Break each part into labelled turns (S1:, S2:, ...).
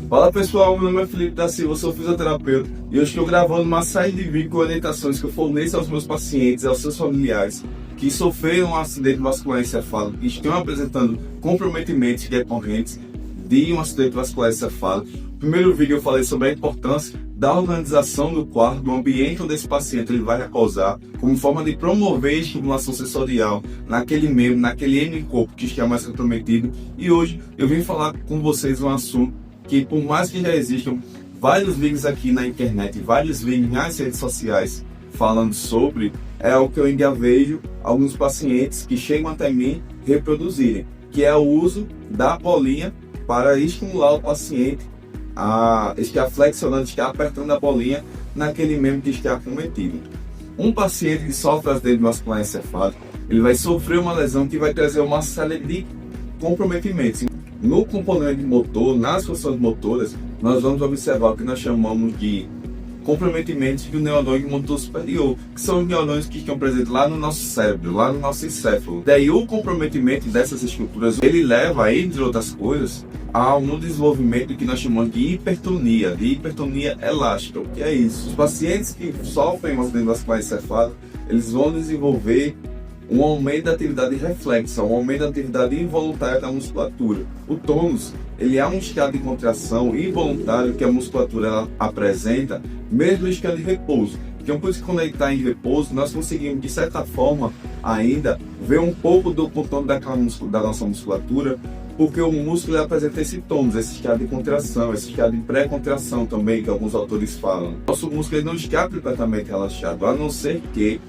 S1: Fala pessoal, meu nome é Felipe da Silva, eu sou fisioterapeuta e hoje estou gravando uma série de vídeos com orientações que eu forneço aos meus pacientes e aos seus familiares que sofreram um acidente vascular encefálico e estão apresentando comprometimentos decorrentes de um acidente vascular encefálico. No primeiro vídeo eu falei sobre a importância da organização do quarto, do ambiente onde esse paciente ele vai repousar, como forma de promover a estimulação sensorial naquele membro, naquele hemicorpo que está mais comprometido. E hoje eu vim falar com vocês um assunto que, por mais que já existam vários vídeos aqui na internet, vários vídeos nas redes sociais falando sobre, é o que eu ainda vejo alguns pacientes que chegam até mim reproduzirem, que é o uso da bolinha para estimular o paciente a estar flexionando, estar apertando a bolinha naquele membro que está acometido. Um paciente que sofre acidente vascular encefálico, ele vai sofrer uma lesão que vai trazer uma série de comprometimentos. No componente motor, nas funções motoras, nós vamos observar o que nós chamamos de comprometimentos do neurônio motor superior, que são os neurônios que estão presentes lá no nosso cérebro, lá no nosso encéfalo. Daí o comprometimento dessas estruturas, ele leva, entre outras coisas, a um desenvolvimento que nós chamamos de hipertonia elástica. O que é isso? Os pacientes que sofrem um acidente vascular encefálico, eles vão desenvolver um aumento da atividade reflexa, um aumento da atividade involuntária da musculatura. O tônus, ele é um estado de contração involuntário que a musculatura ela apresenta, mesmo em estado de repouso. Então, por isso, quando ele está em repouso, nós conseguimos, de certa forma, ainda ver um pouco do contorno da nossa musculatura, porque o músculo apresenta esse tônus, esse estado de contração, esse estado de pré-contração também, que alguns autores falam. Nosso músculo ele não está completamente relaxado, a não ser que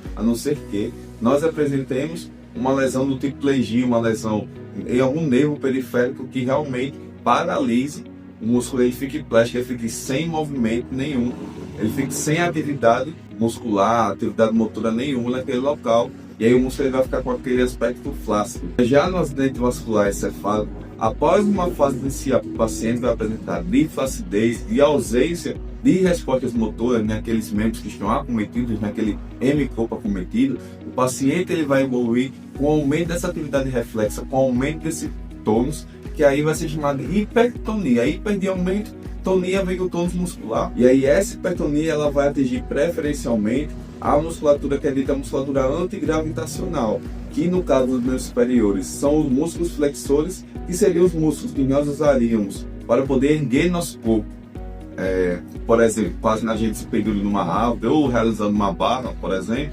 S1: nós apresentemos uma lesão do tipo plegia, uma lesão em algum nervo periférico que realmente paralise o músculo, ele fique plástico, ele fique sem movimento nenhum, ele fique sem atividade muscular, atividade motora nenhuma naquele local, e aí o músculo ele vai ficar com aquele aspecto flácido. Já no acidente vascular encefálico, após uma fase inicial, o paciente vai apresentar flacidez e ausência de respostas motoras naqueles membros que estão acometidos, naquele hemicorpo acometido. O paciente ele vai evoluir com o aumento dessa atividade reflexa, com o aumento desse tônus, que aí vai ser chamado de hipertonia. Hiper de aumento, tonia vem do tônus muscular. E aí essa hipertonia ela vai atingir preferencialmente a musculatura que é dita musculatura antigravitacional, que no caso dos membros superiores são os músculos flexores, que seriam os músculos que nós usaríamos para poder erguer nosso corpo. Por exemplo, fazendo a gente se pendurando numa árvore ou realizando uma barra, por exemplo.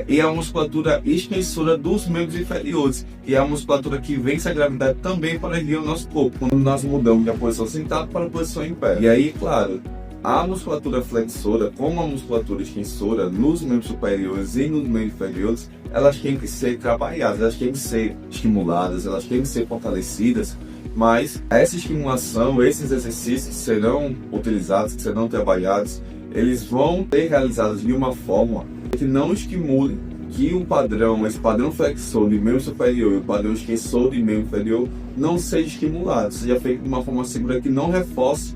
S1: E a musculatura extensora dos membros inferiores, que é a musculatura que vence a gravidade também para erguer o nosso corpo, quando nós mudamos da posição sentada para a posição em pé. E aí, claro, a musculatura flexora, como a musculatura extensora nos membros superiores e nos membros inferiores, elas têm que ser trabalhadas, elas têm que ser estimuladas, elas têm que ser fortalecidas, mas essa estimulação, esses exercícios que serão utilizados, que serão trabalhados, eles vão ser realizados de uma forma que não estimule que esse padrão flexor de membro superior e o padrão extensor de membro inferior não seja estimulado, seja feito de uma forma segura que não reforce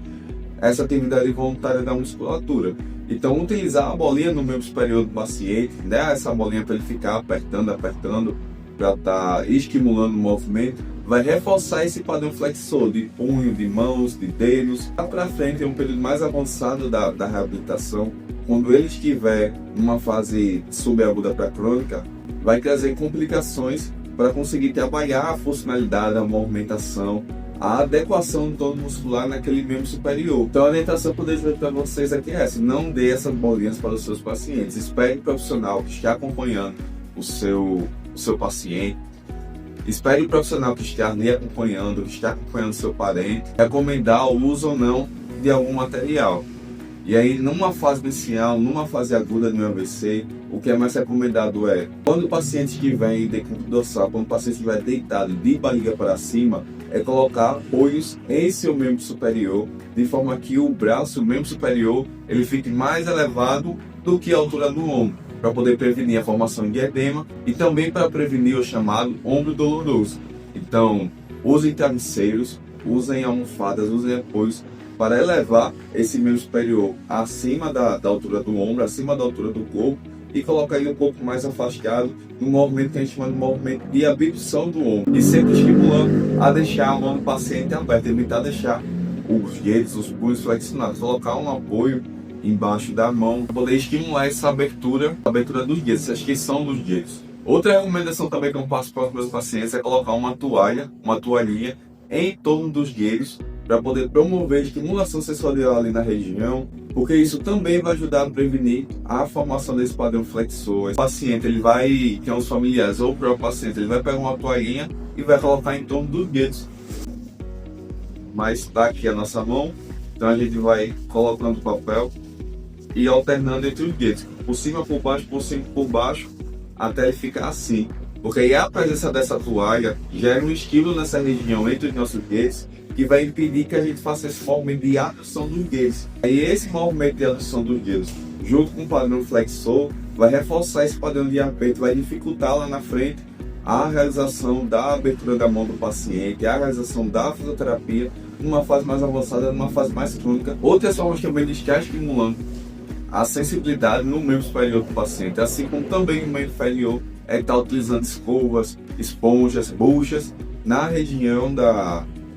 S1: essa atividade voluntária da musculatura. Então, utilizar a bolinha no membro superior do paciente, né, essa bolinha para ele ficar apertando, para estar estimulando o movimento, vai reforçar esse padrão flexor de punho, de mãos, de dedos. Lá para frente, em um período mais avançado da reabilitação, quando ele estiver numa fase subaguda para crônica, vai trazer complicações para conseguir trabalhar a funcionalidade, a movimentação, a adequação do tônus muscular naquele membro superior. Então a orientação que eu deixo para vocês aqui é essa: não dê essas bolinhas para os seus pacientes. Espere o profissional que está acompanhando o seu paciente. Espere o profissional que está lhe acompanhando, que está acompanhando o seu parente, recomendar o uso ou não de algum material. E aí, numa fase inicial, numa fase aguda do AVC, o que é mais recomendado é, quando o paciente estiver em decúbito dorsal, quando o paciente estiver deitado de barriga para cima, é colocar apoios em seu membro superior, de forma que o braço, o membro superior, ele fique mais elevado do que a altura do ombro, para poder prevenir a formação de edema e também para prevenir o chamado ombro doloroso. Então, usem travesseiros, usem almofadas, usem apoios para elevar esse membro superior acima da altura do ombro, acima da altura do corpo, e colocar ele um pouco mais afastado no movimento que a gente chama de movimento de abdução do ombro, e sempre estimulando a deixar a mão do paciente aberta, evitar deixar os dedos, os punhos flexionados, colocar um apoio embaixo da mão, para poder estimular essa abertura dos dedos, essa extensão dos dedos. Outra recomendação também que eu passo para os meus pacientes é colocar uma toalhinha em torno dos dedos, para poder promover a estimulação sensorial ali na região, porque isso também vai ajudar a prevenir a formação desse padrão flexor. O paciente, ele vai, que é os familiares ou o próprio paciente, ele vai pegar uma toalhinha e vai colocar em torno dos dedos. Mas está aqui a nossa mão, então a gente vai colocando o papel e alternando entre os dedos, por cima, por cima, por baixo, até ele ficar assim. Porque aí a presença dessa toalha gera um estímulo nessa região entre os nossos dedos, que vai impedir que a gente faça esse movimento de adução dos dedos. Aí esse movimento de adução dos dedos, junto com o padrão flexor, vai reforçar esse padrão de aperto, vai dificultar lá na frente a realização da abertura da mão do paciente, a realização da fisioterapia numa fase mais avançada, numa fase mais crônica. Outras formas também de estar estimulando a sensibilidade no membro superior do paciente, assim como também no membro inferior, é estar utilizando escovas, esponjas, buchas na região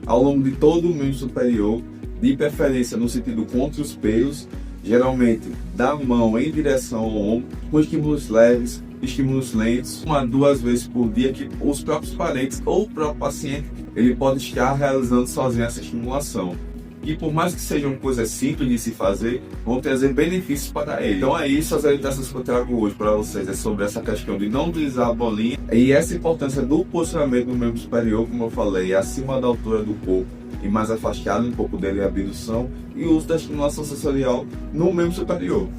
S1: ao longo de todo o membro superior, de preferência no sentido contra os pelos, geralmente da mão em direção ao ombro, com estímulos leves, estímulos lentos, 1 a 2 vezes por dia, que os próprios parentes ou o próprio paciente ele pode estar realizando sozinho essa estimulação. E por mais que seja uma coisa simples de se fazer, vão trazer benefícios para ele. Então é isso, as orientações que eu trago hoje para vocês é sobre essa questão de não utilizar a bolinha e essa importância do posicionamento do membro superior, como eu falei, acima da altura do corpo e mais afastado um pouco dele a abdução, e o uso da estimulação sensorial no membro superior.